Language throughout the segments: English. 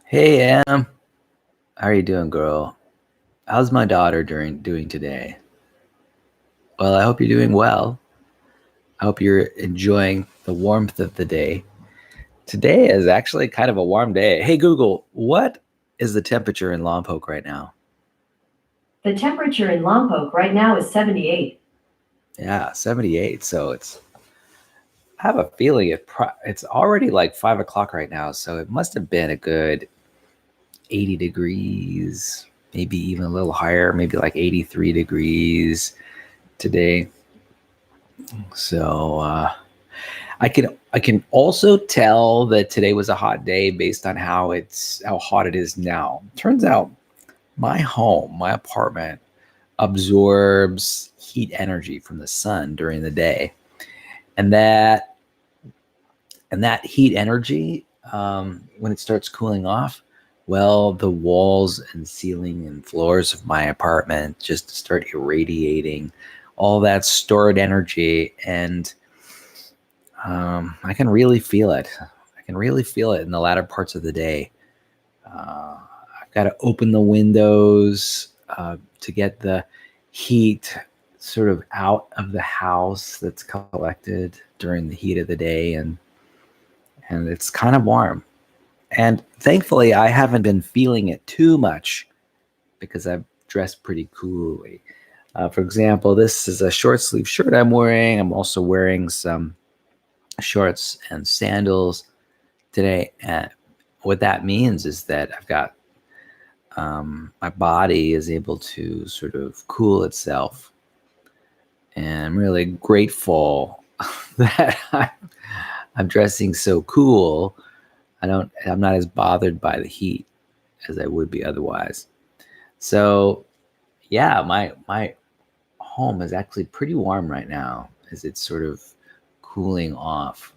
Hey, Em. How are you doing, girl? How's my daughter doing today? Well, I hope you're doing well. I hope you're enjoying the warmth of the day. Today is actually kind of a warm day. Hey, Google, what is the temperature in Lompoc right now? The temperature in Lompoc right now is 78. Yeah, 78. So I have a feeling it's already like 5 o'clock right now. So it must have been a good 80 degrees, maybe even a little higher, maybe like 83 degrees today. So I can also tell that today was a hot day based on how hot it is now. Turns out my apartment absorbs heat energy from the sun during the day, and that heat energy, when it starts cooling off, well, the walls and ceiling and floors of my apartment just start irradiating all that stored energy, and I can really feel it. I can really feel it in the latter parts of the day. I've got to open the windows to get the heat sort of out of the house that's collected during the heat of the day, and it's kind of warm. And thankfully, I haven't been feeling it too much because I've dressed pretty coolly. For example, this is a short sleeve shirt I'm wearing. I'm also wearing some shorts and sandals today. And what that means is that I've got my body is able to sort of cool itself. And I'm really grateful that I'm dressing so cool. I'm not as bothered by the heat as I would be otherwise. So yeah, my home is actually pretty warm right now as it's sort of cooling off.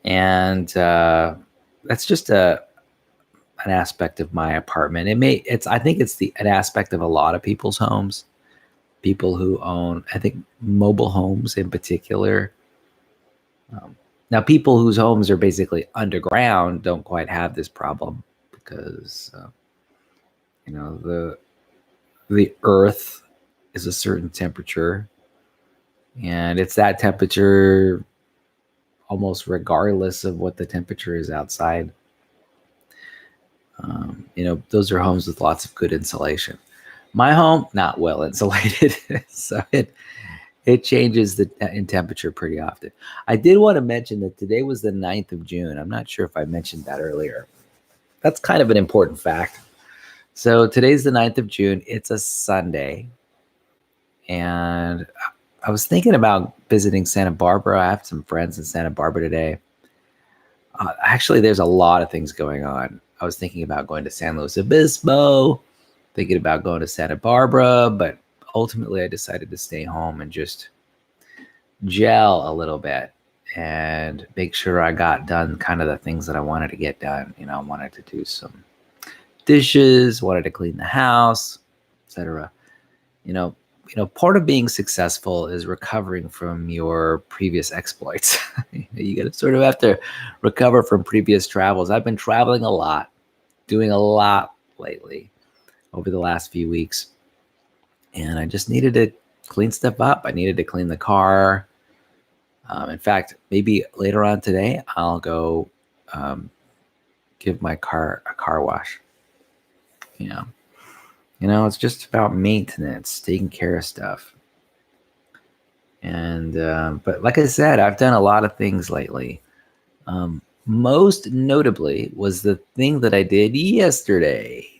And that's just an aspect of my apartment. I think it's an aspect of a lot of people's homes. People who own, I think, mobile homes in particular. Now, people whose homes are basically underground don't quite have this problem because the earth is a certain temperature, and it's that temperature almost regardless of what the temperature is outside. Those are homes with lots of good insulation. My home, not well insulated, so it changes in temperature pretty often. I did want to mention that today was the 9th of June. I'm not sure if I mentioned that earlier. That's kind of an important fact. So today's the 9th of June. It's a Sunday. And I was thinking about visiting Santa Barbara. I have some friends in Santa Barbara today. Actually, there's a lot of things going on. I was thinking about going to San Luis Obispo, thinking about going to Santa Barbara, but ultimately I decided to stay home and just gel a little bit and make sure I got done kind of the things that I wanted to get done. I wanted to do some dishes, wanted to clean the house, etc. Part of being successful is recovering from your previous exploits. You got to sort of have to recover from previous travels. I've been traveling a lot, doing a lot lately over the last few weeks, and I just needed to clean stuff up. I needed to clean the car. In fact, maybe later on today, I'll go give my car a car wash. It's just about maintenance, taking care of stuff. And but like I said, I've done a lot of things lately. Most notably was the thing that I did yesterday,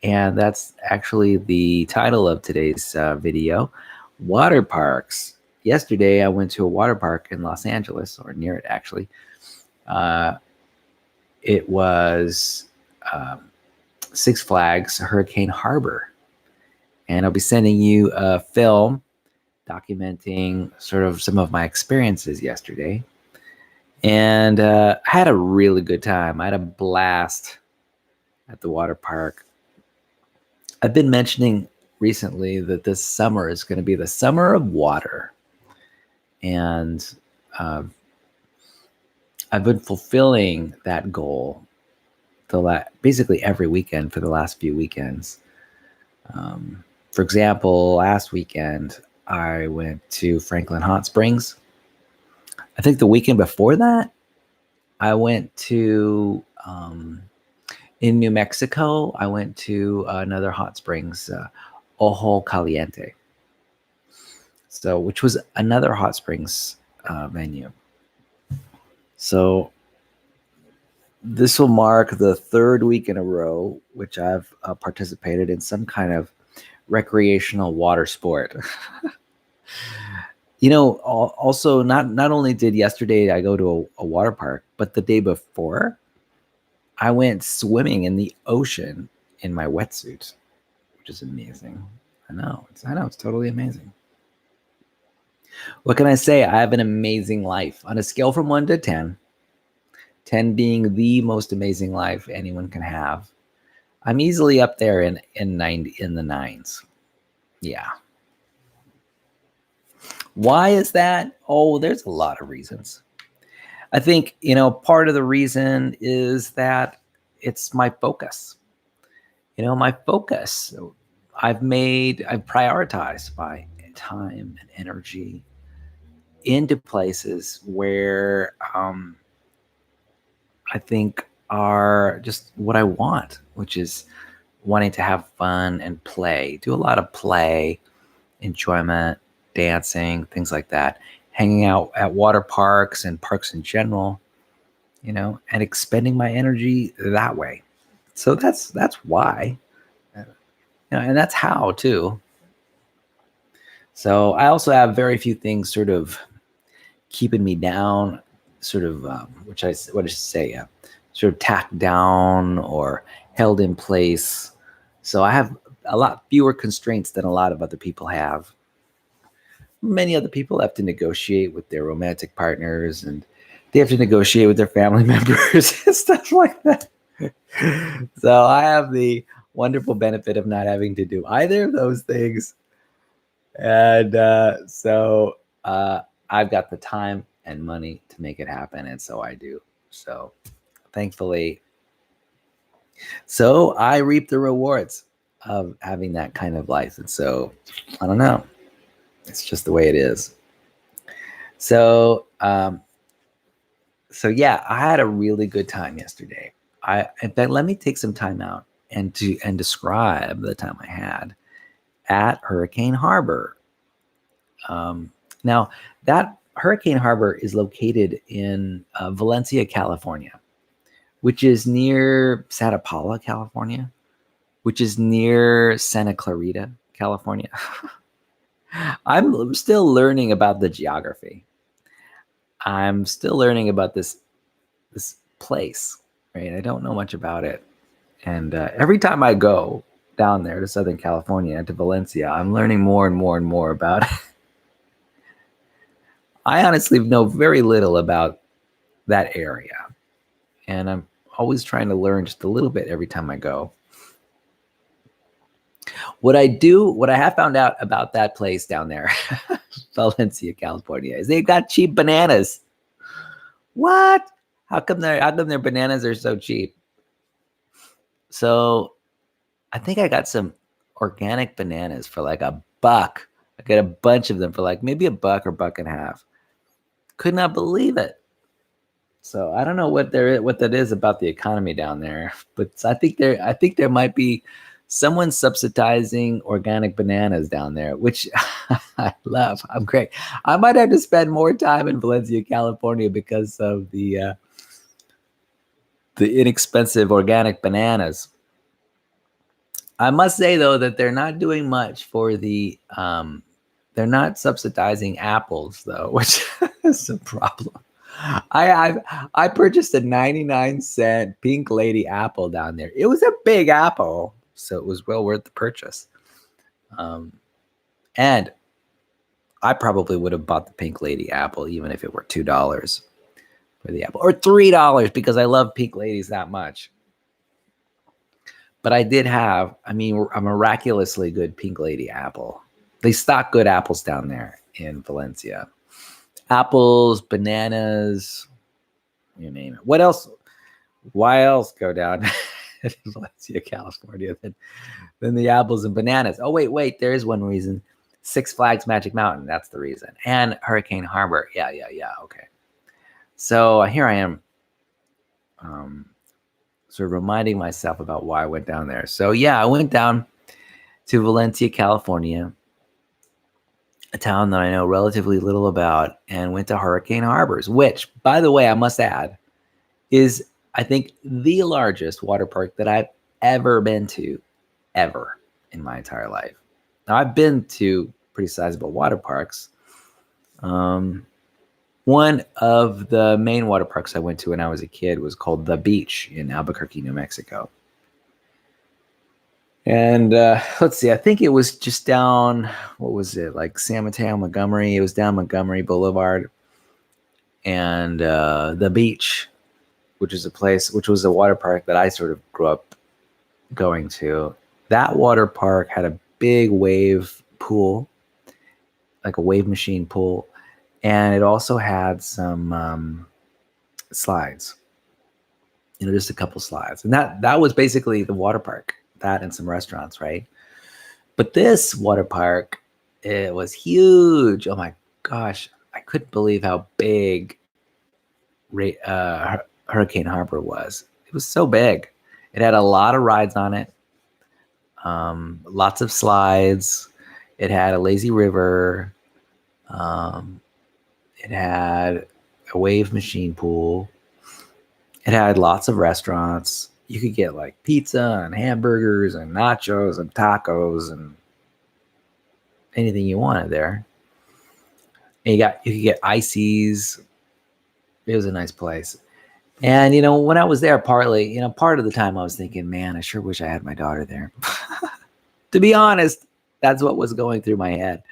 and that's actually the title of today's video: water parks. Yesterday, I went to a water park in Los Angeles, or near it, actually. Uh, it was Six Flags Hurricane Harbor, and I'll be sending you a film documenting sort of some of my experiences yesterday. And I had a really good time. I had a blast at the water park. I've been mentioning recently that this summer is going to be the summer of water. And I've been fulfilling that goal basically every weekend for the last few weekends. For example, last weekend I went to Franklin Hot Springs. I think the weekend before that, I went to in New Mexico. I went to another hot springs, Ojo Caliente. So, which was another hot springs venue. So, this will mark the third week in a row which I've participated in some kind of recreational water sport. Also not only did yesterday I go to a water park, but the day before I went swimming in the ocean in my wetsuit, which is amazing. I know it's totally amazing. What can I say? I have an amazing life on a scale from 1 to 10. 10 being the most amazing life anyone can have. I'm easily up there in the 9s. Yeah. Why is that? Oh, there's a lot of reasons. I think, part of the reason is that it's my focus. My focus. I've prioritized my time and energy into places where I think are just what I want, which is wanting to have fun and play, do a lot of play, enjoyment, dancing, things like that, hanging out at water parks and parks in general, and expending my energy that way. So that's why, and that's how too. So I also have very few things sort of keeping me down, sort of, sort of tacked down or held in place. So I have a lot fewer constraints than a lot of other people have. Many other people have to negotiate with their romantic partners, and they have to negotiate with their family members and stuff like that. So I have the wonderful benefit of not having to do either of those things. And so I've got the time and money to make it happen. And so I do. So thankfully. So I reap the rewards of having that kind of life. And so I don't know. It's just the way it is. So, yeah, I had a really good time yesterday. In fact, let me take some time out and describe the time I had at Hurricane Harbor. Now, that Hurricane Harbor is located in Valencia, California, which is near Santa Paula, California, which is near Santa Clarita, California. I'm still learning about the geography. I'm still learning about this place, right? I don't know much about it. And every time I go down there to Southern California, to Valencia, I'm learning more and more and more about it. I honestly know very little about that area. And I'm always trying to learn just a little bit every time I go. What I have found out about that place down there, Valencia, California, is they've got cheap bananas. What? How come their bananas are so cheap? So I think I got some organic bananas for like $1. I got a bunch of them for like maybe $1 or $1.50. Could not believe it. So I don't know what that is about the economy down there, but I think there might be someone subsidizing organic bananas down there, which I love. I'm great. I might have to spend more time in Valencia, California because of the inexpensive organic bananas. I must say though that they're not doing much for the they're not subsidizing apples though, which is a problem. I purchased a 99-cent Pink Lady apple down there. It was a big apple, so it was well worth the purchase. And I probably would have bought the Pink Lady apple even if it were $2 for the apple, or $3 because I love Pink Ladies that much. But I did have, a miraculously good Pink Lady apple. They stock good apples down there in Valencia. Apples, bananas, you name it. What else Why else go down to Valencia, California than the apples and bananas? Oh, wait. There is one reason. Six Flags Magic Mountain. That's the reason. And Hurricane Harbor. Yeah. Okay. So here I am, sort of reminding myself about why I went down there. So yeah, I went down to Valencia, California, a town that I know relatively little about, and went to Hurricane Harbors, which, by the way, I must add, is, I think, the largest water park that I've ever been to, ever in my entire life. Now, I've been to pretty sizable water parks. One of the main water parks I went to when I was a kid was called The Beach in Albuquerque, New Mexico. And let's see, I think it was just down, what was it, like San Mateo, Montgomery? It was down Montgomery Boulevard. And The Beach, which was a water park that I sort of grew up going to. That water park had a big wave pool, like a wave machine pool. And it also had some slides, just a couple slides. And that was basically the water park, that and some restaurants, right? But this water park, it was huge. Oh my gosh. I couldn't believe how big Hurricane Harbor was. It was so big. It had a lot of rides on it, lots of slides. It had a lazy river. It had a wave machine pool. It had lots of restaurants. You could get like pizza and hamburgers and nachos and tacos and anything you wanted there. And you could get ices. It was a nice place. And, when I was there, part of the time I was thinking, man, I sure wish I had my daughter there. To be honest, that's what was going through my head.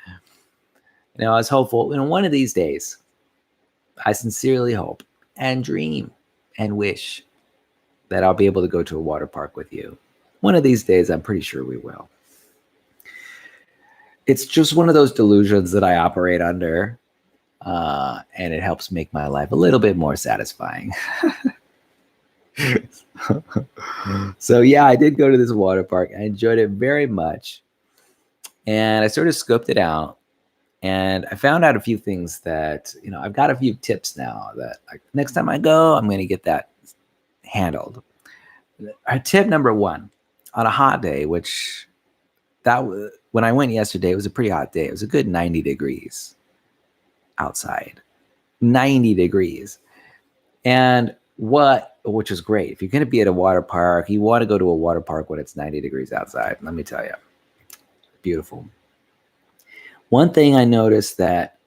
I was hopeful, one of these days, I sincerely hope and dream and wish that I'll be able to go to a water park with you. One of these days, I'm pretty sure we will. It's just one of those delusions that I operate under, and it helps make my life a little bit more satisfying. So yeah, I did go to this water park. I enjoyed it very much. And I sort of scoped it out. And I found out a few things that, I've got a few tips now that next time I go, I'm going to get that handled. Tip number one, on a hot day, when I went yesterday, it was a pretty hot day. It was a good 90 degrees outside, 90 degrees. And which is great. If you're going to be at a water park, you want to go to a water park when it's 90 degrees outside. Let me tell you, beautiful. One thing I noticed that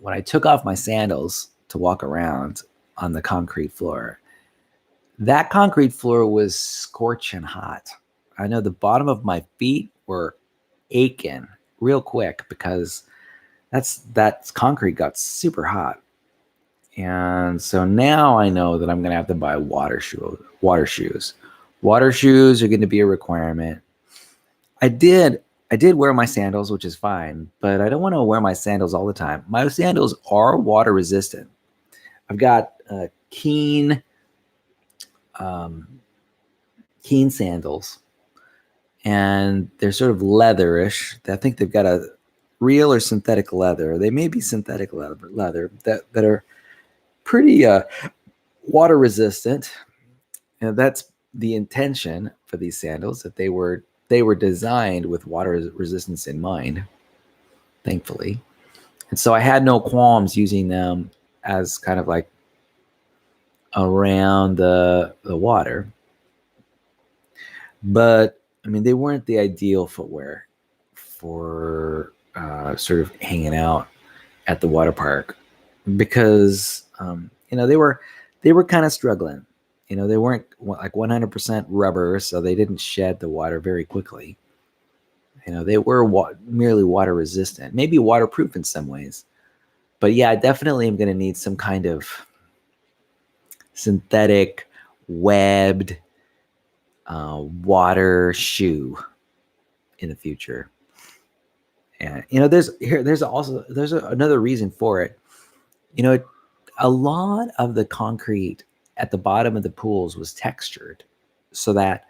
when I took off my sandals to walk around on the concrete floor, that concrete floor was scorching hot. I know the bottom of my feet were aching real quick because that concrete got super hot. And so now I know that I'm going to have to buy water shoes. Water shoes are going to be a requirement. I did wear my sandals, which is fine, but I don't want to wear my sandals all the time. My sandals are water resistant. I've got Keen sandals, and they're sort of leatherish. I think they've got a real or synthetic leather. They may be synthetic leather that are pretty water resistant. And that's the intention for these sandals, that they were designed with water resistance in mind, thankfully. And so I had no qualms using them as kind of like around the water. But I mean, they weren't the ideal footwear for sort of hanging out at the water park, because they were kind of struggling. They weren't like 100% rubber, so they didn't shed the water very quickly. They were merely water resistant, maybe waterproof in some ways. But yeah, I definitely am going to need some kind of synthetic webbed water shoe in the future. And there's another reason for it. A lot of the concrete at the bottom of the pools was textured so that,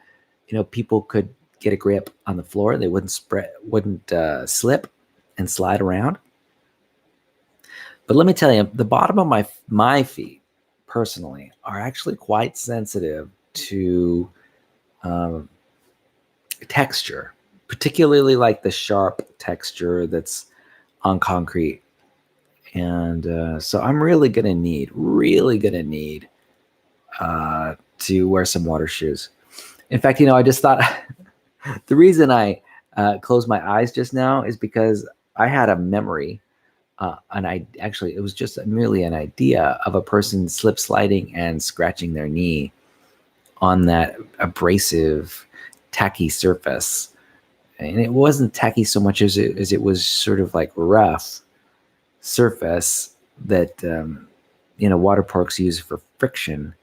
people could get a grip on the floor. They wouldn't slip and slide around. But let me tell you, the bottom of my feet, personally, are actually quite sensitive to texture, particularly like the sharp texture that's on concrete. And so I'm really gonna need to wear some water shoes. In fact, I just thought the reason I closed my eyes just now is because I had a memory, and it was just merely an idea of a person slip sliding and scratching their knee on that abrasive, tacky surface. And it wasn't tacky so much as it was sort of like rough surface that water parks use for friction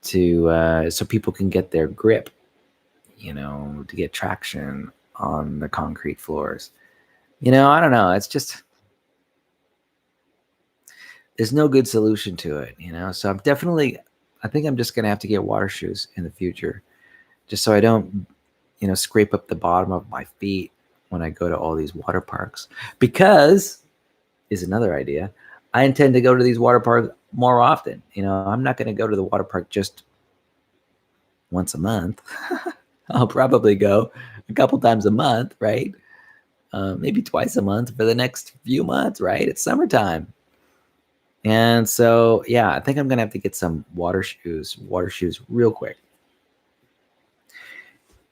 to so people can get their grip, to get traction on the concrete floors. I don't know. It's just, there's no good solution to it, So I think I'm just going to have to get water shoes in the future, just so I don't, scrape up the bottom of my feet when I go to all these water parks. Because, is another idea, I intend to go to these water parks more often. I'm not going to go to the water park just once a month. I'll probably go a couple times a month, right? Maybe twice a month for the next few months, right? It's summertime. And so, yeah, I think I'm going to have to get some water shoes real quick.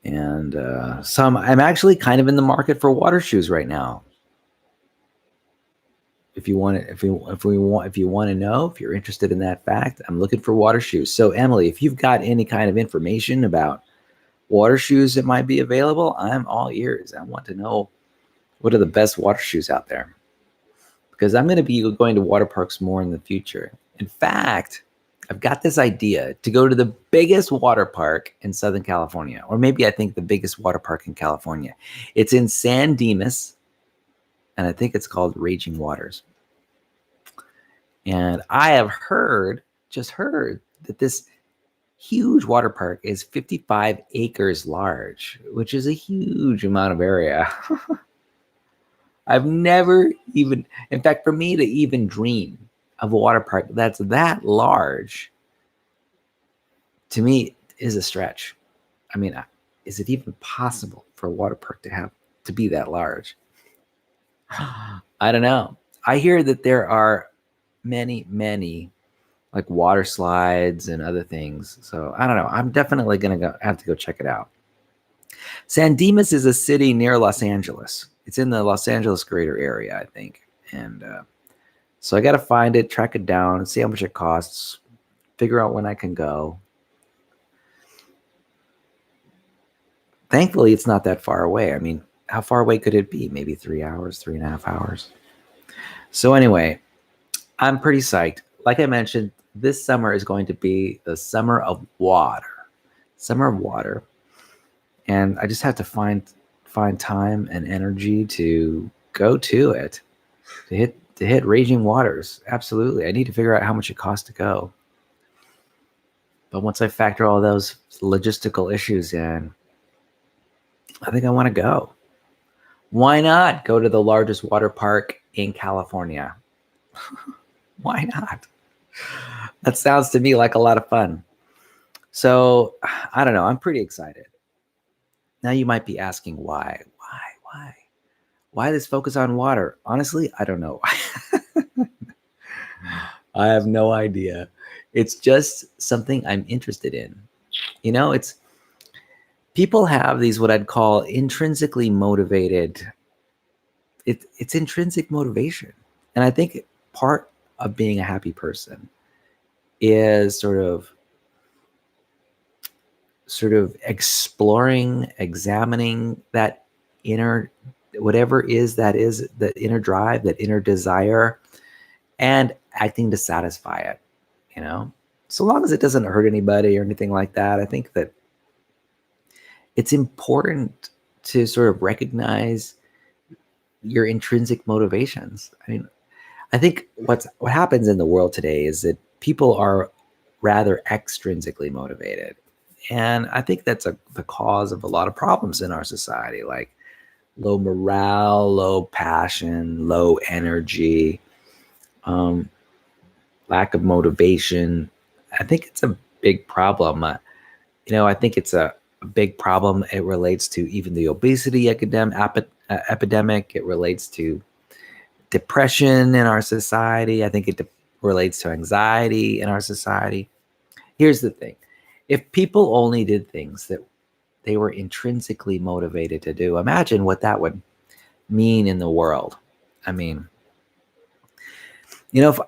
And I'm actually kind of in the market for water shoes right now. If you want to know, if you're interested in that fact, I'm looking for water shoes. So Emily, if you've got any kind of information about water shoes that might be available, I'm all ears. I want to know what are the best water shoes out there, because I'm going to be going to water parks more in the future. In fact, I've got this idea to go to the biggest water park in Southern California, or maybe I think the biggest water park in California. It's in San Dimas, and I think it's called Raging Waters. And I have just heard that this huge water park is 55 acres large, which is a huge amount of area. I've never even, in fact, for me to even dream of a water park that's that large, to me, is a stretch. I mean, is it even possible for a water park to be that large? I don't know. I hear that there are many, many like water slides and other things. So I don't know. I'm definitely going to have to go check it out. San Dimas is a city near Los Angeles. It's in the Los Angeles greater area, I think. And so I got to find it, track it down, see how much it costs, figure out when I can go. Thankfully, it's not that far away. I mean, how far away could it be? Maybe 3 hours, 3.5 hours. So anyway, I'm pretty psyched. Like I mentioned, this summer is going to be the summer of water. And I just have to find time and energy to go to it, to hit Raging Waters. Absolutely. I need to figure out how much it costs to go. But once I factor all those logistical issues in, I think I want to go. Why not go to the largest water park in California? Why not? That sounds to me like a lot of fun. So I don't know. I'm pretty excited. Now you might be asking why this focus on water? Honestly, I don't know. I have no idea. It's just something I'm interested in. It's people have these, what I'd call intrinsically motivated. It's intrinsic motivation. And I think part of being a happy person is sort of exploring, examining that inner, whatever is that inner drive, that inner desire, and acting to satisfy it, so long as it doesn't hurt anybody or anything like that. I think that it's important to sort of recognize your intrinsic motivations. I mean, I think what happens in the world today is that people are rather extrinsically motivated. And I think that's the cause of a lot of problems in our society, like low morale, low passion, low energy, um, lack of motivation. I think it's a big problem. I think it's a big problem. It relates to even the obesity epidemic. It relates to depression in our society. I think it relates to anxiety in our society. Here's the thing. If people only did things that they were intrinsically motivated to do, imagine what that would mean in the world. I mean, if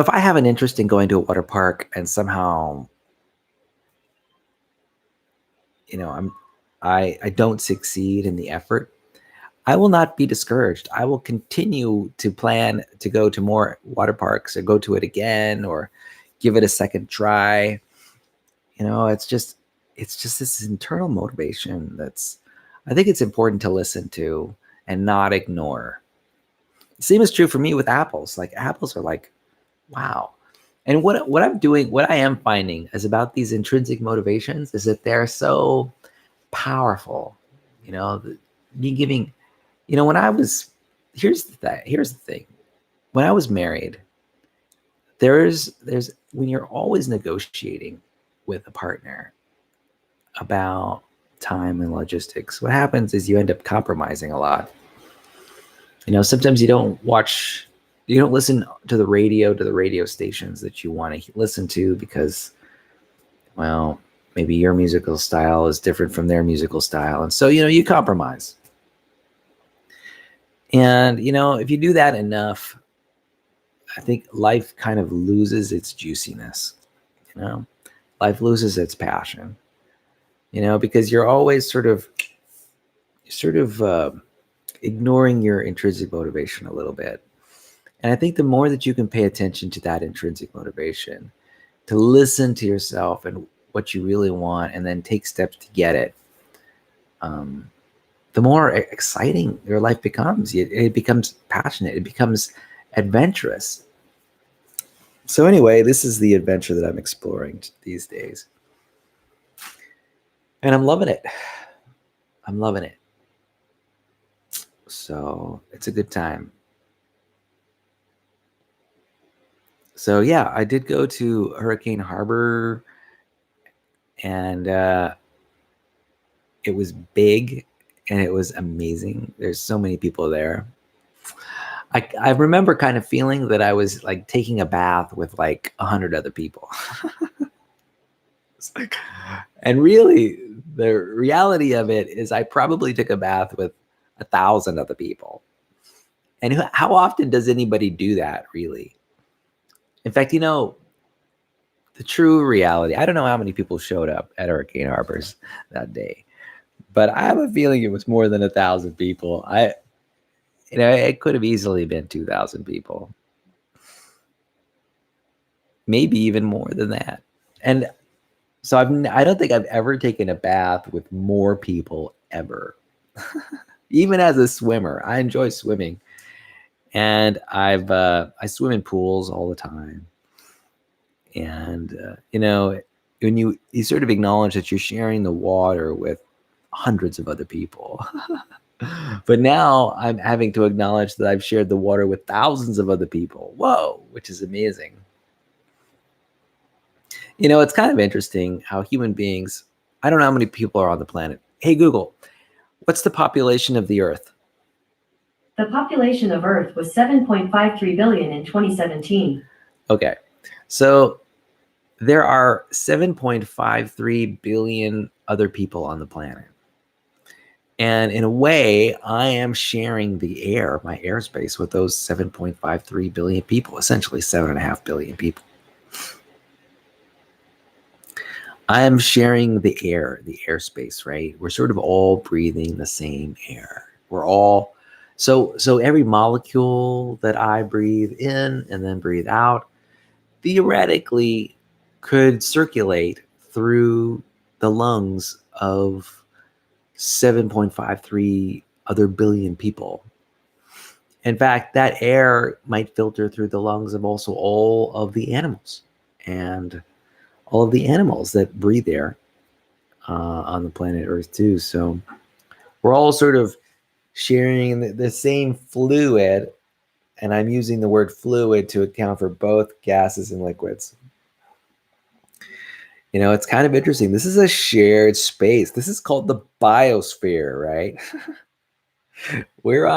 I have an interest in going to a water park and somehow, I don't succeed in the effort, I will not be discouraged. I will continue to plan to go to more water parks or go to it again or give it a second try. It's just this internal motivation I think it's important to listen to and not ignore. Same is true for me with apples. Like apples are like, wow. And what I am finding is about these intrinsic motivations is that they're so powerful. Me giving, when I was, here's the thing. When I was married, there's when you're always negotiating with a partner about time and logistics, what happens is you end up compromising a lot. Sometimes you don't listen to the radio stations that you want to listen to because, well, maybe your musical style is different from their musical style. And so, you compromise. And, if you do that enough, I think life kind of loses its juiciness. Life loses its passion, because you're always sort of ignoring your intrinsic motivation a little bit. And I think the more that you can pay attention to that intrinsic motivation, to listen to yourself and what you really want, and then take steps to get it, the more exciting your life becomes. It becomes passionate. It becomes adventurous. So anyway, this is the adventure that I'm exploring these days. And I'm loving it. So it's a good time. So yeah, I did go to Hurricane Harbor, and it was big and it was amazing. There's so many people there. I remember kind of feeling that I was like taking a bath with like 100 other people. And really, the reality of it is I probably took a bath with 1,000 other people. And how often does anybody do that, really? In fact, the true reality, I don't know how many people showed up at Hurricane Harbors that day, but I have a feeling it was more than 1,000 people. It could have easily been 2,000 people, maybe even more than that. And so I don't think I've ever taken a bath with more people ever. Even as a swimmer, I enjoy swimming, and I swim in pools all the time. And when you sort of acknowledge that you're sharing the water with hundreds of other people. But now I'm having to acknowledge that I've shared the water with thousands of other people. Whoa, which is amazing. It's kind of interesting how human beings, I don't know how many people are on the planet. Hey, Google, what's the population of the Earth? The population of Earth was 7.53 billion in 2017. Okay, so there are 7.53 billion other people on the planet. And in a way, I am sharing the air, my airspace, with those 7.53 billion people, essentially 7.5 billion people. I am sharing the airspace, right? We're sort of all breathing the same air. We're all, so every molecule that I breathe in and then breathe out, theoretically could circulate through the lungs of 7.53 other billion people. In fact, that air might filter through the lungs of also all of the animals and all of the animals that breathe there on the planet Earth too. So we're all sort of sharing the same fluid, and I'm using the word fluid to account for both gases and liquids. It's kind of interesting. This is a shared space. This is called the biosphere, right? We're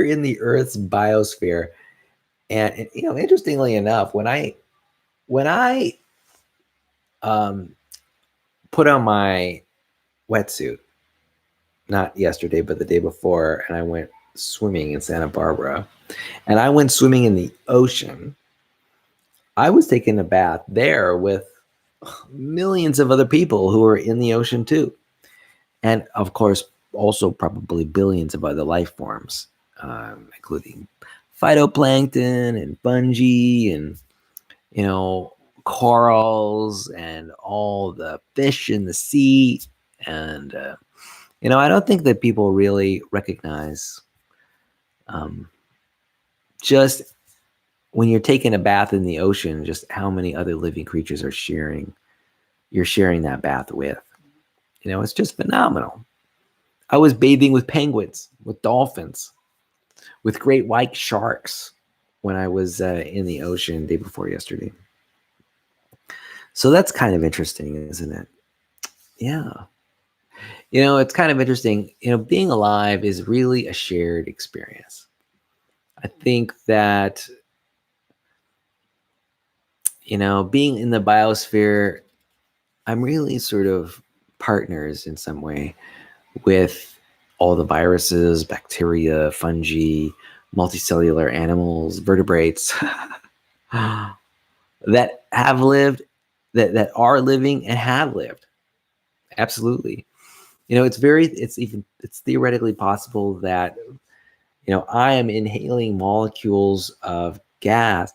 in the Earth's biosphere. And interestingly enough, when I put on my wetsuit, not yesterday, but the day before, and I went swimming in Santa Barbara, and I went swimming in the ocean, I was taking a bath there with millions of other people who are in the ocean too. And of course, also probably billions of other life forms, including phytoplankton and fungi and, corals and all the fish in the sea. And, I don't think that people really recognize just when you're taking a bath in the ocean, just how many other living creatures you're sharing that bath with. It's just phenomenal. I was bathing with penguins, with dolphins, with great white sharks when I was in the ocean day before yesterday. So that's kind of interesting, isn't it? Yeah. It's kind of interesting. Being alive is really a shared experience. I think that, being in the biosphere, I'm really sort of partners in some way with all the viruses, bacteria, fungi, multicellular animals, vertebrates that have lived, that are living and have lived. Absolutely. It's theoretically possible that, I am inhaling molecules of gas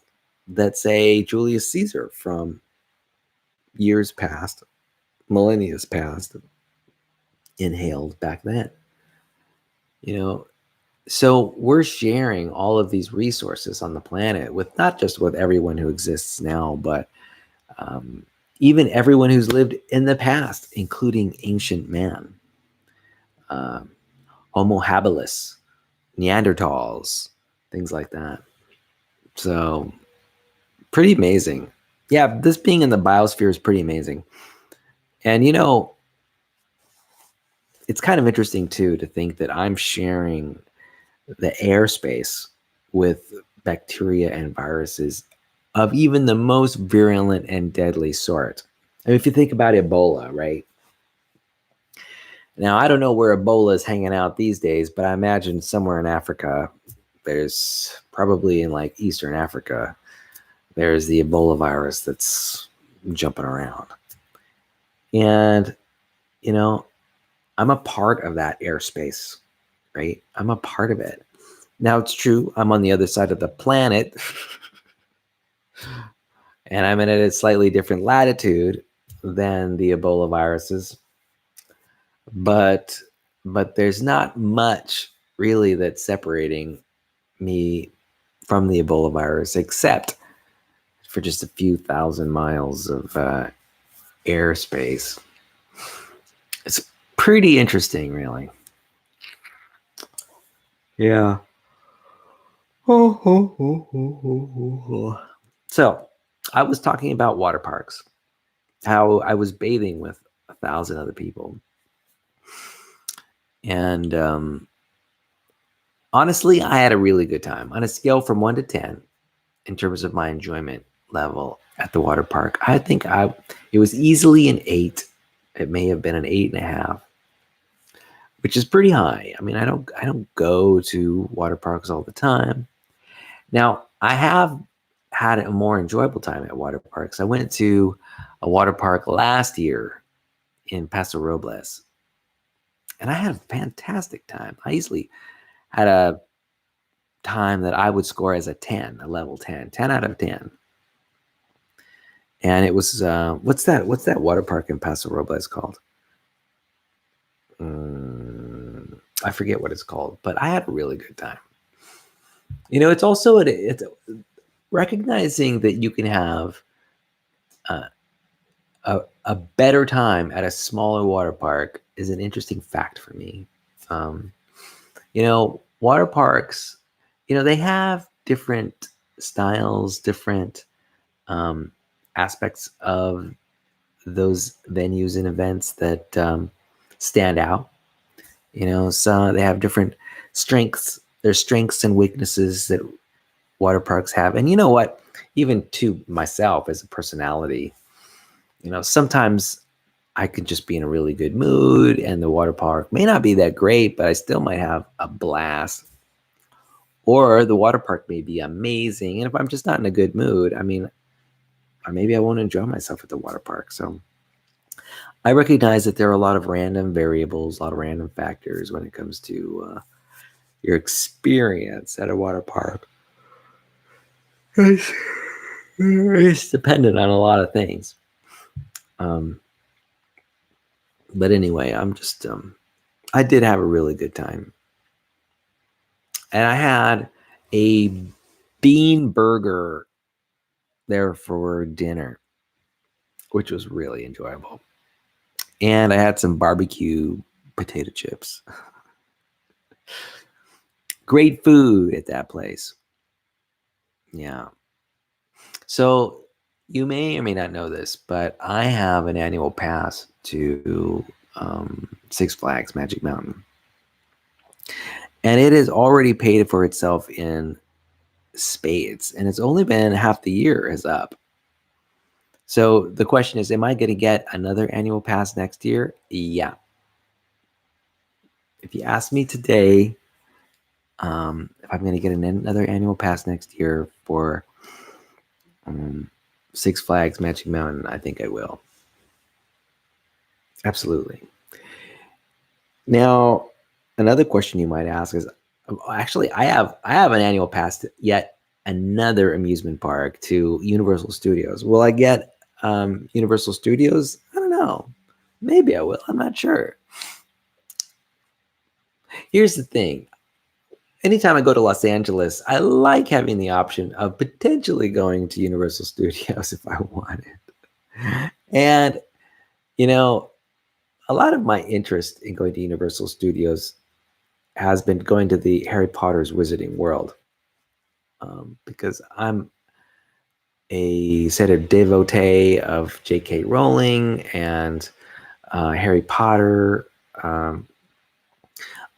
that say Julius Caesar from years past, millennia past, inhaled back then. So we're sharing all of these resources on the planet with not just with everyone who exists now, but even everyone who's lived in the past, including ancient man, Homo habilis, Neanderthals, things like that. So pretty amazing. Yeah, this being in the biosphere is pretty amazing. And it's kind of interesting too to think that I'm sharing the airspace with bacteria and viruses of even the most virulent and deadly sort. I mean, if you think about Ebola, right? Now, I don't know where Ebola is hanging out these days, but I imagine somewhere in Africa, there's probably in like Eastern Africa, there's the Ebola virus that's jumping around. And, I'm a part of that airspace, right? I'm a part of it. Now, it's true, I'm on the other side of the planet, and I'm in a slightly different latitude than the Ebola viruses. But there's not much really that's separating me from the Ebola virus, except for just a few thousand miles of airspace. It's pretty interesting, really. Yeah. So I was talking about water parks, how I was bathing with 1,000 other people. And honestly, I had a really good time. On a scale from 1 to 10, in terms of my enjoyment level at the water park, I think it was easily an 8. It may have been an 8.5, which is pretty high. I mean, I don't go to water parks all the time. Now, I have had a more enjoyable time at water parks. I went to a water park last year in Paso Robles, and I had a fantastic time. I easily had a time that I would score as a 10, a level 10 out of 10. And it was, what's that water park in Paso Robles called? I forget what it's called, but I had a really good time. It's also it's recognizing that you can have uh, a better time at a smaller water park is an interesting fact for me. Um, water parks, they have different styles, different um, aspects of those venues and events that stand out. So they have different strengths. There's strengths and weaknesses that water parks have. And you know what? Even to myself as a personality, sometimes I could just be in a really good mood and the water park may not be that great, but I still might have a blast. Or the water park may be amazing. And if I'm just not in a good mood, I mean, maybe I won't enjoy myself at the water park. So I recognize that there are a lot of random variables, a lot of random factors when it comes to your experience at a water park. It's dependent on a lot of things. But anyway, I did have a really good time. And I had a bean burger there for dinner, which was really enjoyable. And I had some barbecue potato chips. Great food at that place. Yeah. So you may or may not know this, but I have an annual pass to Six Flags Magic Mountain. And it has already paid for itself in spades. And it's only been half the year is up. So the question is, am I going to get another annual pass next year? Yeah. If you ask me today, if I'm going to get another annual pass next year for Six Flags Magic Mountain, I think I will. Absolutely. Now, another question you might ask is, actually, I have an annual pass to yet another amusement park, to Universal Studios. Will I get Universal Studios? I don't know. Maybe I will. I'm not sure. Here's the thing. Anytime I go to Los Angeles, I like having the option of potentially going to Universal Studios if I wanted. And, a lot of my interest in going to Universal Studios has been going to the Harry Potter's Wizarding World, because I'm a sort of devotee of J.K. Rowling and Harry Potter. I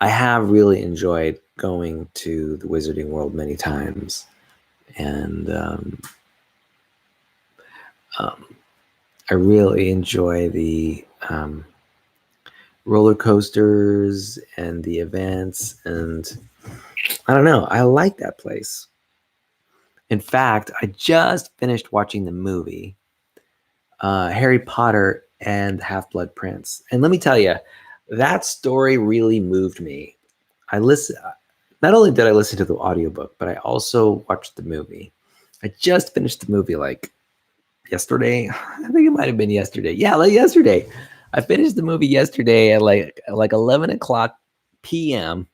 have really enjoyed going to the Wizarding World many times, and I really enjoy the roller coasters and the events, and I don't know, I like that place. In fact, I just finished watching the movie Harry Potter and Half-Blood Prince, and let me tell you, that story really moved me. Not only did I listen to the audiobook, but I also watched the movie. I just finished the movie like yesterday. I think it might have been yesterday. Yeah, like yesterday. I finished the movie yesterday at like 11 o'clock p.m.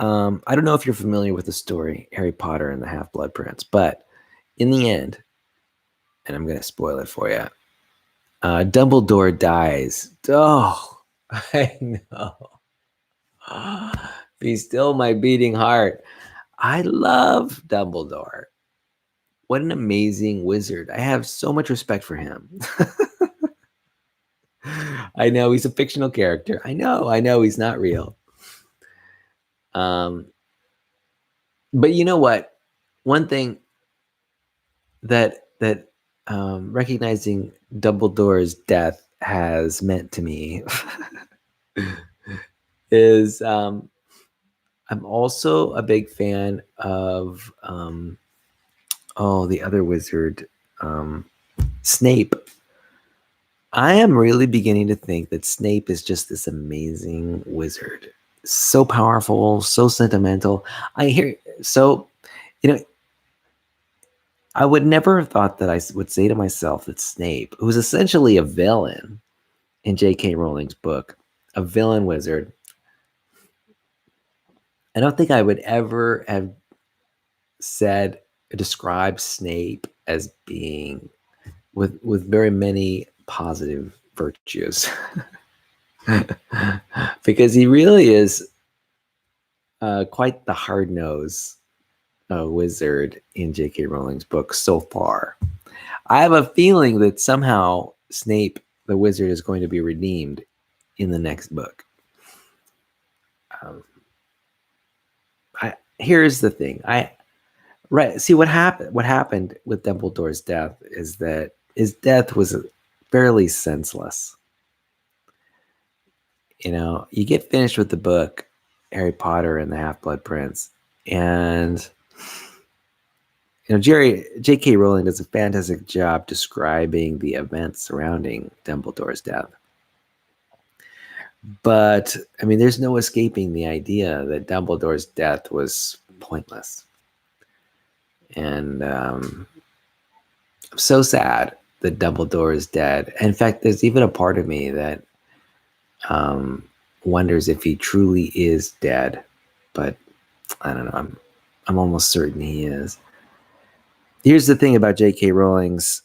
I don't know if you're familiar with the story, Harry Potter and the Half-Blood Prince, but in the end, and I'm going to spoil it for you, Dumbledore dies. Oh, I know. Be still my beating heart. I love Dumbledore. What an amazing wizard. I have so much respect for him. I know he's a fictional character. I know he's not real. But you know what? One thing that recognizing Dumbledore's death has meant to me is I'm also a big fan of the other wizard, Snape. I am really beginning to think that Snape is just this amazing wizard. So powerful, so sentimental. I would never have thought that I would say to myself that Snape, who's essentially a villain in J.K. Rowling's book, a villain wizard, I don't think I would ever have said describes Snape as being with very many positive virtues. Because he really is quite the hard-nosed wizard in J.K. Rowling's books so far. I have a feeling that somehow Snape, the wizard, is going to be redeemed in the next book. Here's the thing. See what happened. What happened with Dumbledore's death is that his death was fairly senseless. You know, you get finished with the book, Harry Potter and the Half-Blood Prince, and J.K. Rowling does a fantastic job describing the events surrounding Dumbledore's death. But, I mean, there's no escaping the idea that Dumbledore's death was pointless. And I'm so sad that Dumbledore is dead. In fact, there's even a part of me that wonders if he truly is dead. But I don't know. I'm almost certain he is. Here's the thing about J.K. Rowling's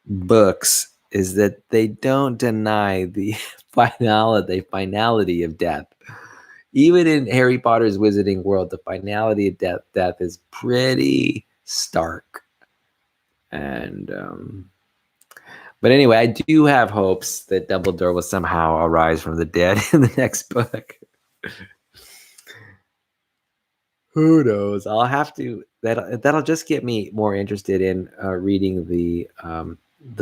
books is that they don't deny the finality of death. Even in Harry Potter's Wizarding World, the finality of death is pretty stark. And but anyway, I do have hopes that Dumbledore will somehow arise from the dead in the next book. Who knows? I'll have to. That'll just get me more interested in reading the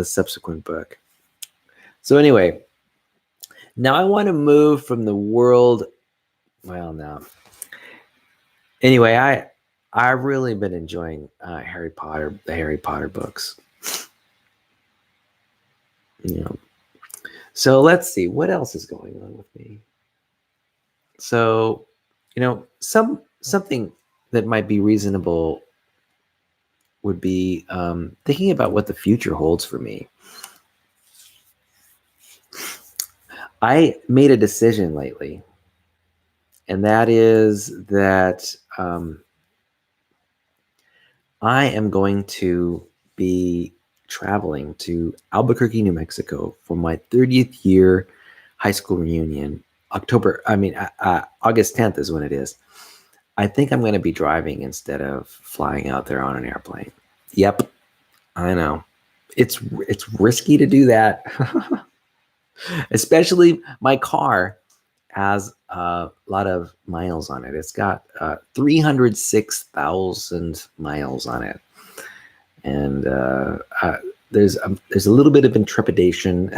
subsequent book. So anyway, now I want to move from the world. Well, no. Anyway, I've really been enjoying the Harry Potter books. You know. So let's see what else is going on with me. So, you know, something that might be reasonable would be thinking about what the future holds for me. I made a decision lately, and that is that I am going to be traveling to Albuquerque, New Mexico for my 30th year high school reunion. August 10th is when it is. I think I'm going to be driving instead of flying out there on an airplane. Yep, I know. It's risky to do that. Especially my car has a lot of miles on it. It's got 306,000 miles on it. And there's a little bit of intrepidation.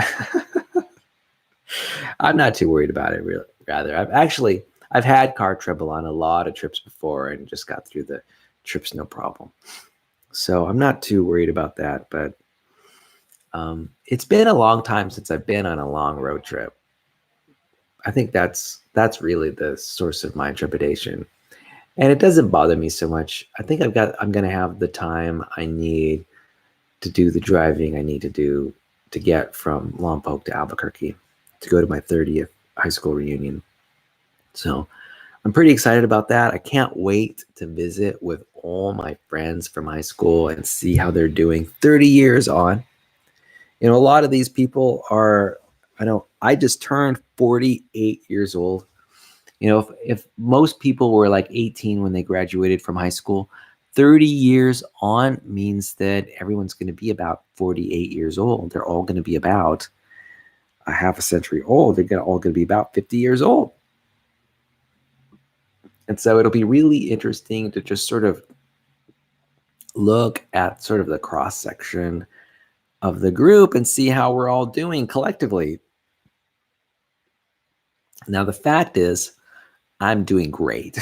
I'm not too worried about it, really. Rather, I've had car trouble on a lot of trips before and just got through the trips no problem. So I'm not too worried about that. But it's been a long time since I've been on a long road trip. I think that's really the source of my trepidation. And it doesn't bother me so much. I think I'm going to have the time I need to do the driving I need to do to get from Lompoc to Albuquerque to go to my 30th high school reunion. So I'm pretty excited about that. I can't wait to visit with all my friends from high school and see how they're doing 30 years on. You know, a lot of these people I just turned 48 years old. You know, if most people were like 18 when they graduated from high school, 30 years on means that everyone's going to be about 48 years old. They're all going to be about a half a century old. They're all going to be about 50 years old. And so it'll be really interesting to just sort of look at sort of the cross section of the group and see how we're all doing collectively. Now, the fact is, I'm doing great.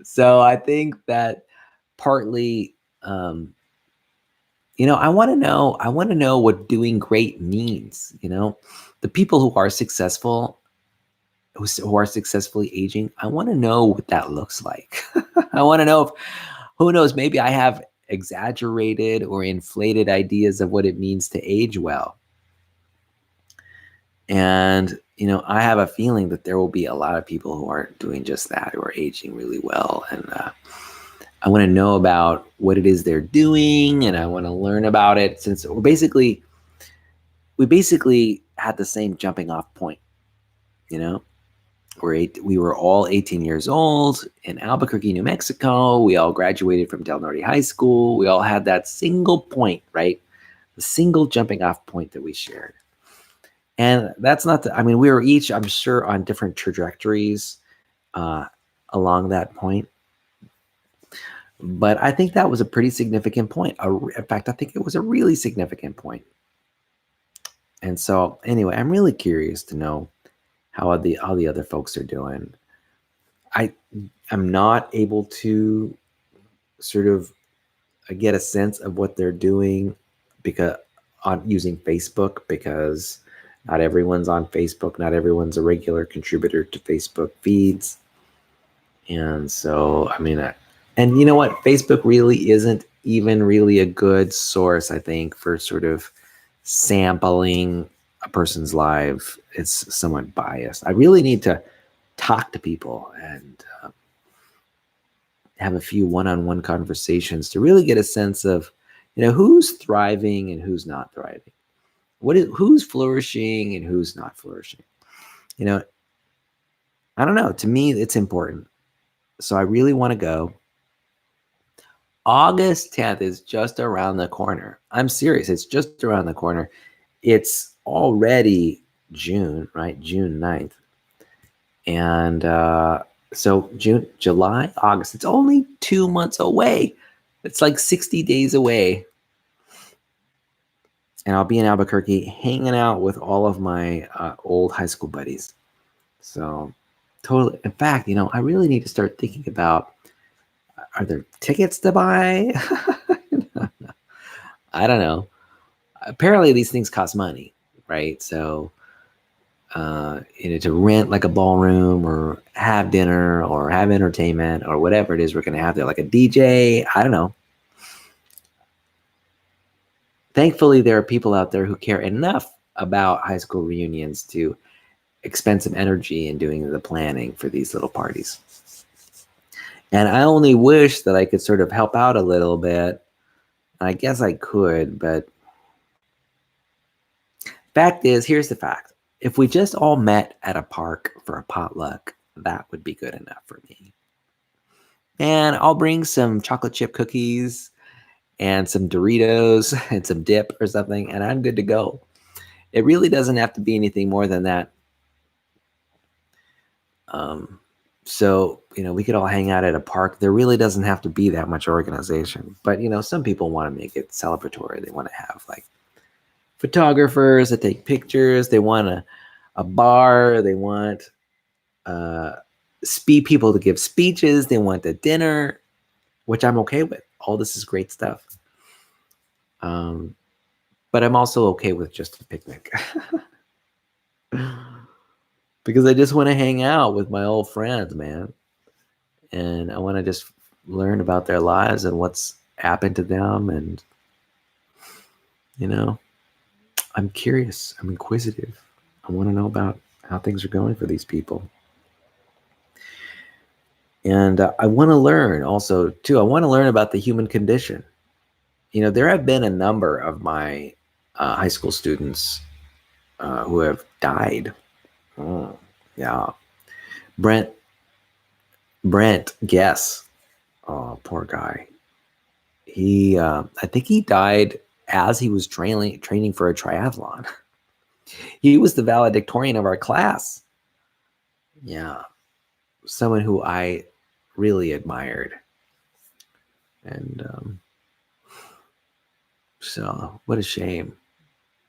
So I think that partly, you know, I want to know what doing great means. You know, the people who are successful, who are successfully aging, I want to know what that looks like. I want to know if, who knows, maybe I have exaggerated or inflated ideas of what it means to age well. And, I have a feeling that there will be a lot of people who aren't doing just that, who are aging really well. And I want to know about what it is they're doing, and I want to learn about it, since we basically had the same jumping off point, you know? We were all 18 years old in Albuquerque, New Mexico. We all graduated from Del Norte High School. We all had that single point, right? The single jumping off point that we shared. And that's not we were each, I'm sure, on different trajectories along that point. But I think that was a pretty significant point. In fact, I think it was a really significant point. And so, anyway, I'm really curious to know how the other folks are doing. I'm not able to sort of get a sense of what they're doing because on using Facebook, because not everyone's on Facebook. Not everyone's a regular contributor to Facebook feeds. And so, and you know what? Facebook really isn't even really a good source, I think, for sort of sampling a person's life. It's somewhat biased. I really need to talk to people and have a few one-on-one conversations to really get a sense of, who's thriving and who's not thriving. Who's flourishing and who's not flourishing. I don't know. To me, it's important. So I really want to go. August 10th is just around the corner. I'm serious. It's just around the corner. It's already June, right? June 9th. And so June, July, August, it's only 2 months away. It's like 60 days away. And I'll be in Albuquerque hanging out with all of my old high school buddies. So totally. In fact, I really need to start thinking about, are there tickets to buy? I don't know. Apparently these things cost money, right? So, to rent like a ballroom or have dinner or have entertainment or whatever it is we're going to have there, like a DJ, I don't know. Thankfully, there are people out there who care enough about high school reunions to expend some energy in doing the planning for these little parties. And I only wish that I could sort of help out a little bit. I guess I could, but fact is, here's the fact. If we just all met at a park for a potluck, that would be good enough for me. And I'll bring some chocolate chip cookies and some Doritos and some dip or something, and I'm good to go. It really doesn't have to be anything more than that. So, we could all hang out at a park. There really doesn't have to be that much organization. But, some people want to make it celebratory. They want to have like photographers that take pictures. They want a bar. They want people to give speeches. They want a dinner, which I'm okay with. All this is great stuff. But I'm also okay with just a picnic. Because I just want to hang out with my old friends, man. And I want to just learn about their lives and what's happened to them. And, I'm curious. I'm inquisitive. I want to know about how things are going for these people. And I want to learn also, too. I want to learn about the human condition. There have been a number of my high school students who have died. Oh, yeah. Brent Guess. Oh, poor guy. I think he died as he was training for a triathlon. He was the valedictorian of our class. Yeah. Someone who I really admired. And so what a shame.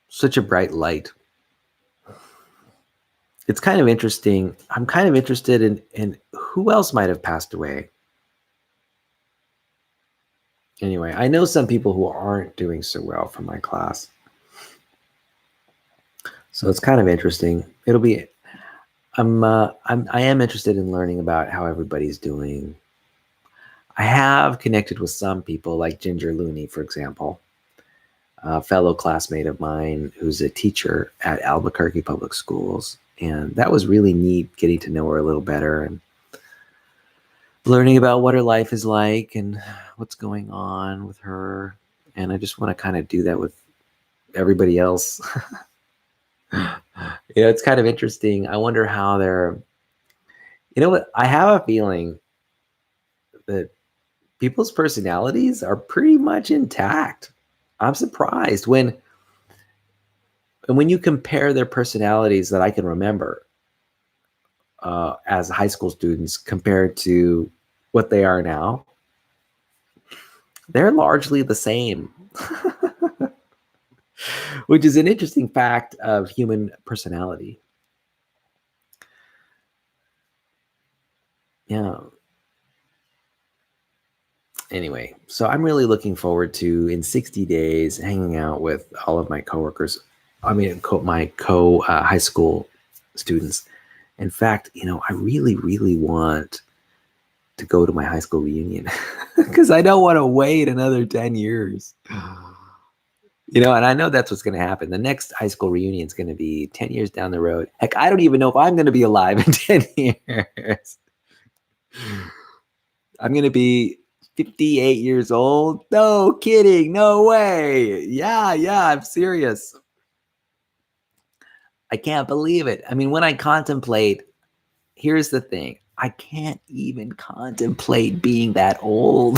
Such a bright light. It's kind of interesting. I'm kind of interested in who else might have passed away. Anyway, I know some people who aren't doing so well from my class. So it's kind of interesting. I am interested in learning about how everybody's doing. I have connected with some people like Ginger Looney, for example. a fellow classmate of mine who's a teacher at Albuquerque Public Schools. And that was really neat, getting to know her a little better and learning about what her life is like and what's going on with her. And I just want to kind of do that with everybody else. It's kind of interesting. I wonder how they're, what? I have a feeling that people's personalities are pretty much intact. I'm surprised when you compare their personalities that I can remember as high school students compared to what they are now, they're largely the same, which is an interesting fact of human personality. Yeah. Anyway, so I'm really looking forward to, in 60 days, hanging out with all of my coworkers. I mean, my high school students. In fact, I really, really want to go to my high school reunion because I don't want to wait another 10 years. And I know that's what's going to happen. The next high school reunion is going to be 10 years down the road. Heck, I don't even know if I'm going to be alive in 10 years. I'm going to be 58 years old. No kidding. No way. Yeah, I'm serious. I can't believe it. I mean, when I contemplate, here's the thing. I can't even contemplate being that old.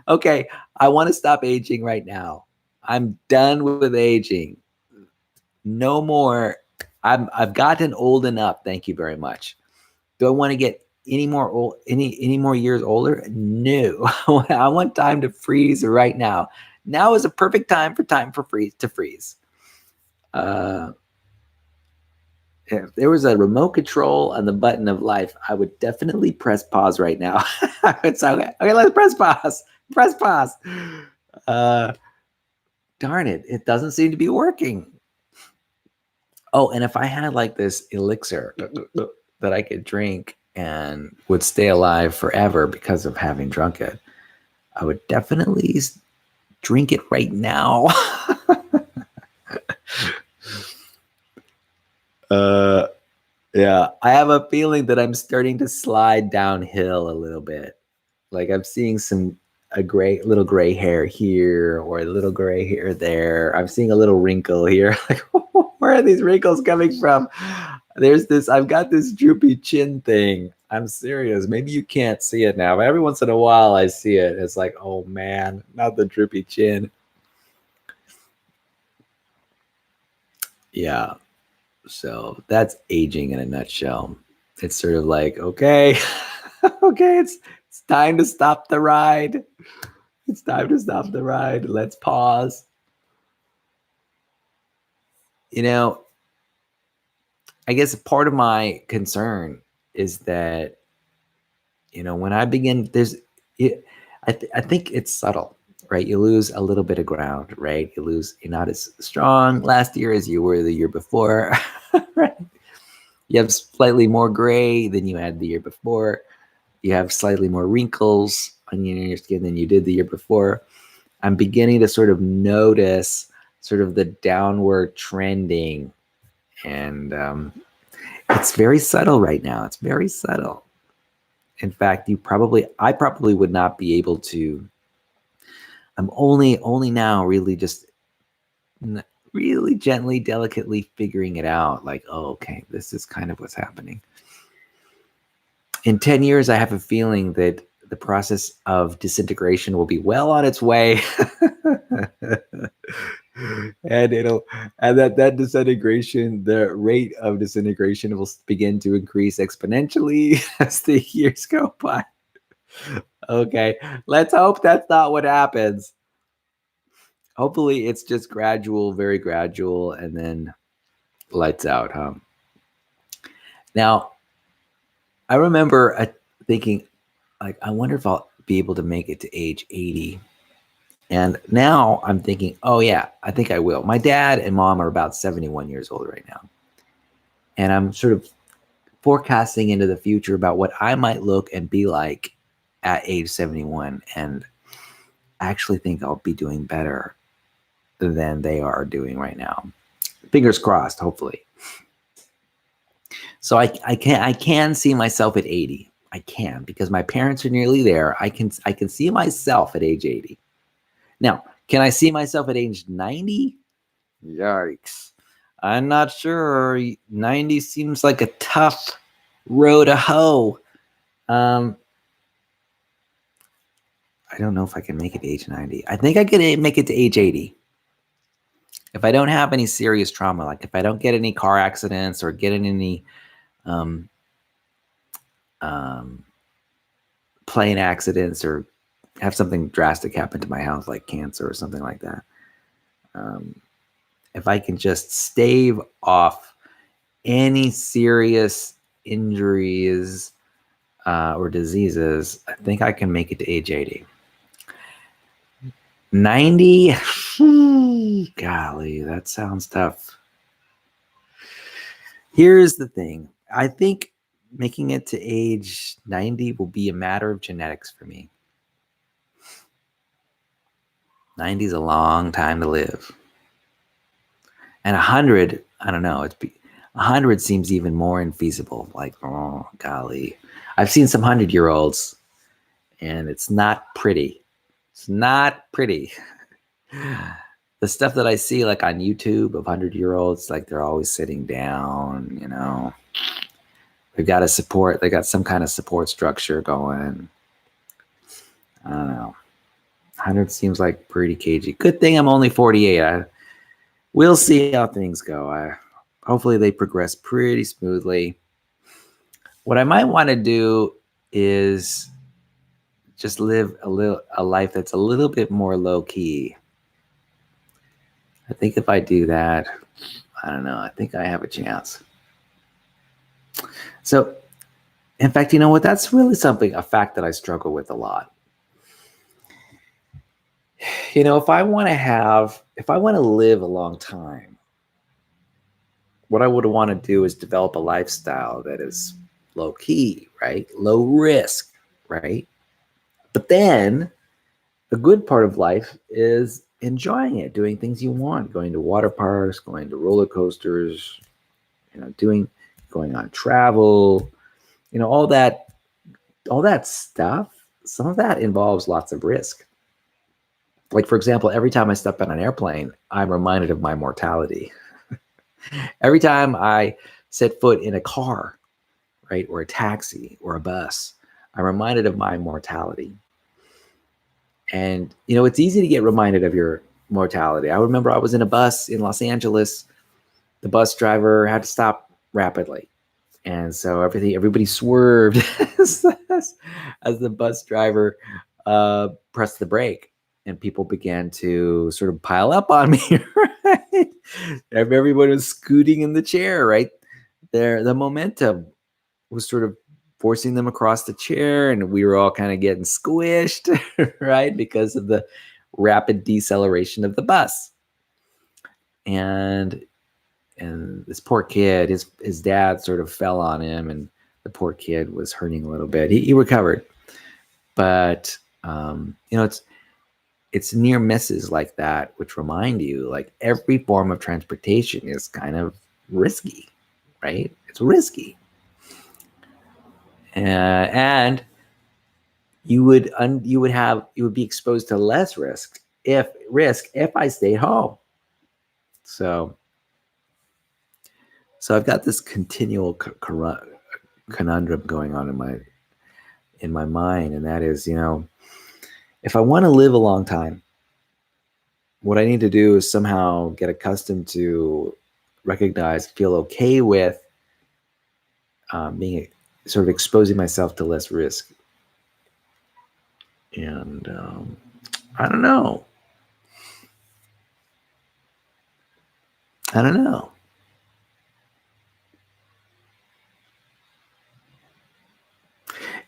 Okay, I want to stop aging right now. I'm done with aging. No more. I've gotten old enough. Thank you very much. Do I want to get any more years older? No. I want time to freeze right now. Now is a perfect time for freeze. If there was a remote control on the button of life, I would definitely press pause right now. It's okay, let's press pause. Press pause. Darn it. It doesn't seem to be working. Oh, and if I had like this elixir that I could drink and would stay alive forever because of having drunk it, I would definitely drink it right now. Yeah, I have a feeling that I'm starting to slide downhill a little bit. Like I'm seeing little gray hair here or a little gray hair there. I'm seeing a little wrinkle here. Like, where are these wrinkles coming from? I've got this droopy chin thing. I'm serious. Maybe you can't see it now, but every once in a while I see it. It's like, oh man, not the droopy chin. Yeah. So that's aging in a nutshell. It's sort of like, okay, it's time to stop the ride. It's time to stop the ride. Let's pause. I guess part of my concern is that, when I begin, I think it's subtle, right? You lose a little bit of ground, right? You're not as strong last year as you were the year before, right? You have slightly more gray than you had the year before. You have slightly more wrinkles on your skin than you did the year before. I'm beginning to sort of notice sort of the downward trending. And it's very subtle right now. It's very subtle. In fact, I probably would not be able to. I'm only now really just really gently, delicately figuring it out. Like, oh, okay, this is kind of what's happening. In 10 years, I have a feeling that the process of disintegration will be well on its way. And that disintegration, the rate of disintegration will begin to increase exponentially as the years go by. Okay, let's hope that's not what happens. Hopefully it's just gradual, very gradual, and then lights out, huh? Now, I remember thinking, like, I wonder if I'll be able to make it to age 80. And now I'm thinking, oh yeah, I think I will. My dad and mom are about 71 years old right now. And I'm sort of forecasting into the future about what I might look and be like at age 71. And actually think I'll be doing better than they are doing right now. Fingers crossed, hopefully. So I can see myself at 80. I can, because my parents are nearly there. I can see myself at age 80. Now, can I see myself at age 90? Yikes. I'm not sure. 90 seems like a tough row to hoe. I don't know if I can make it to age 90. I think I could make it to age 80. If I don't have any serious trauma, like if I don't get any car accidents or get in any um, plane accidents or have something drastic happen to my health, like cancer or something like that. If I can just stave off any serious injuries or diseases, I think I can make it to age 80. 90, golly, that sounds tough. Here's the thing. I think making it to age 90 will be a matter of genetics for me. 90 is a long time to live. And 100, I don't know, 100 seems even more infeasible. Like, oh, golly. I've seen some 100-year-olds, and it's not pretty. It's not pretty. The stuff that I see like on YouTube of 100-year-olds, like they're always sitting down, you know. They got some kind of support structure going. I don't know. 100 seems like pretty cagey. Good thing I'm only 48. We'll see how things go. Hopefully they progress pretty smoothly. What I might want to do is just live a life that's a little bit more low key. I think if I do that, I don't know, I think I have a chance. So, in fact, you know what? That's really a fact that I struggle with a lot. You know, if I want to live a long time, what I would want to do is develop a lifestyle that is low key, right? Low risk, right? But then a good part of life is enjoying it, doing things you want, going to water parks, going to roller coasters, you know, going on travel, you know, all that stuff. Some of that involves lots of risk. Like, for example, every time I step on an airplane, I'm reminded of my mortality. Every time I set foot in a car, right, or a taxi or a bus, I'm reminded of my mortality. And, you know, it's easy to get reminded of your mortality. I remember I was in a bus in Los Angeles. The bus driver had to stop rapidly. And so everybody swerved as the bus driver pressed the brake. And people began to sort of pile up on me, right? Everyone was scooting in the chair, right? The momentum was sort of forcing them across the chair, and we were all kind of getting squished, right? Because of the rapid deceleration of the bus. And this poor kid, his dad sort of fell on him, and the poor kid was hurting a little bit. He recovered. But, you know, it's near misses like that, which remind you, like, every form of transportation is kind of risky, right? It's risky. And you would be exposed to less risk if I stayed home. So I've got this continual conundrum going on in my mind, and that is, you know, if I want to live a long time, what I need to do is somehow get accustomed to recognize, feel okay with being sort of exposing myself to less risk. And I don't know.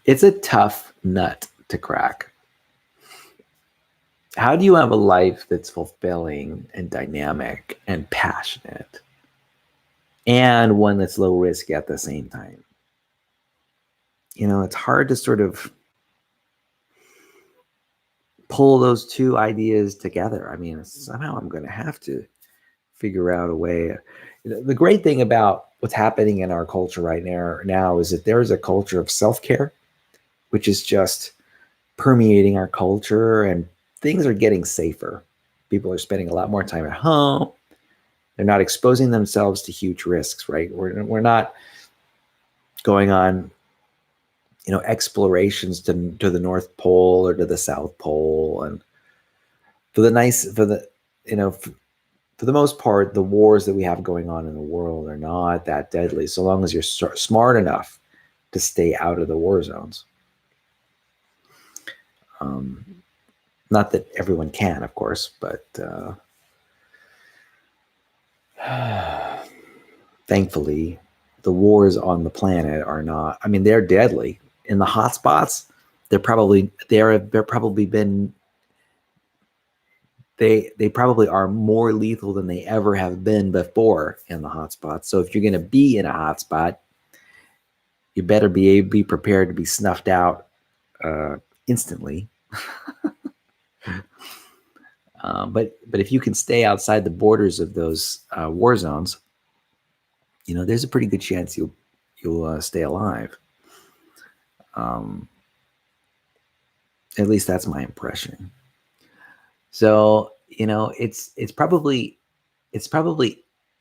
It's a tough nut to crack. How do you have a life that's fulfilling and dynamic and passionate, and one that's low risk at the same time? You know, it's hard to sort of pull those two ideas together. I mean, somehow I'm going to have to figure out a way. The great thing about what's happening in our culture right now is that there is a culture of self-care, which is just permeating our culture, and things are getting safer. People are spending a lot more time at home. They're not exposing themselves to huge risks, right? We're not going on, explorations to the North Pole or to the South Pole. And for the most part, the wars that we have going on in the world are not that deadly, so long as you're smart enough to stay out of the war zones. Not that everyone can, of course, but thankfully, the wars on the planet are not. I mean, they're deadly. In the hot spots, they probably are more lethal than they ever have been before in the hot spots. So if you're going to be in a hot spot, you better be prepared to be snuffed out instantly. But if you can stay outside the borders of those war zones, there's a pretty good chance you'll stay alive. At least that's my impression. So it's probably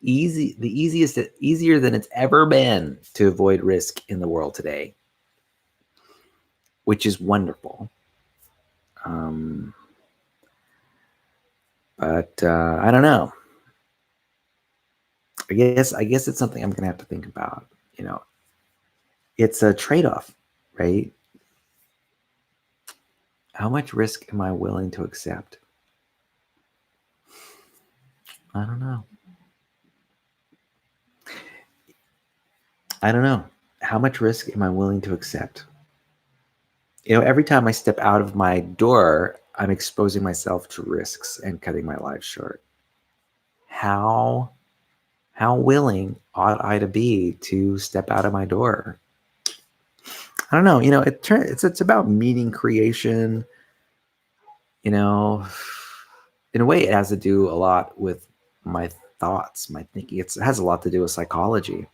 easier than it's ever been to avoid risk in the world today, which is wonderful. But I don't know. I guess it's something I'm gonna have to think about. It's a trade-off, right? How much risk am I willing to accept? I don't know. How much risk am I willing to accept? Every time I step out of my door, I'm exposing myself to risks and cutting my life short. How willing ought I to be to step out of my door? I don't know. It's about meaning creation. In a way, it has to do a lot with my thoughts, my thinking. It has a lot to do with psychology.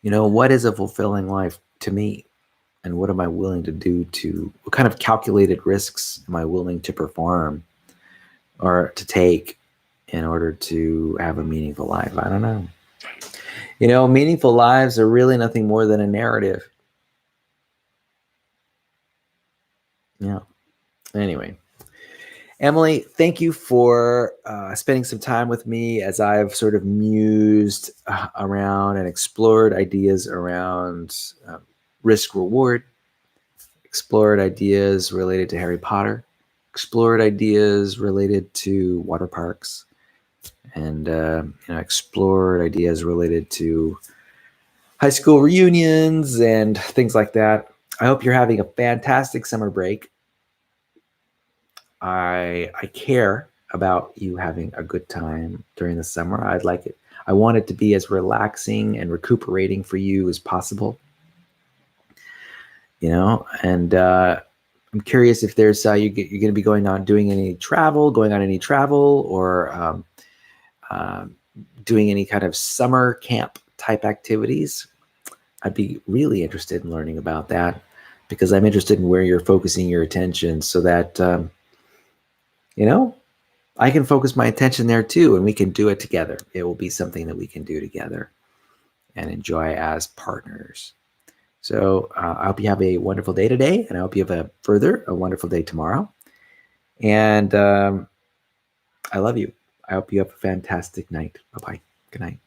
What is a fulfilling life to me? And what am I willing to do what kind of calculated risks am I willing to perform or to take in order to have a meaningful life? I don't know. Meaningful lives are really nothing more than a narrative. Yeah. Anyway, Emily, thank you for spending some time with me as I've sort of mused around and explored ideas around risk reward, explored ideas related to Harry Potter, explored ideas related to water parks, and explored ideas related to high school reunions and things like that. I hope you're having a fantastic summer break. I care about you having a good time during the summer. I want it to be as relaxing and recuperating for you as possible. And I'm curious if there's you're going to be going on any travel, or doing any kind of summer camp type activities. I'd be really interested in learning about that, because I'm interested in where you're focusing your attention, so that I can focus my attention there too, and we can do it together. It will be something that we can do together and enjoy as partners. So I hope you have a wonderful day today, and I hope you have a wonderful day tomorrow. And I love you. I hope you have a fantastic night. Bye-bye. Good night.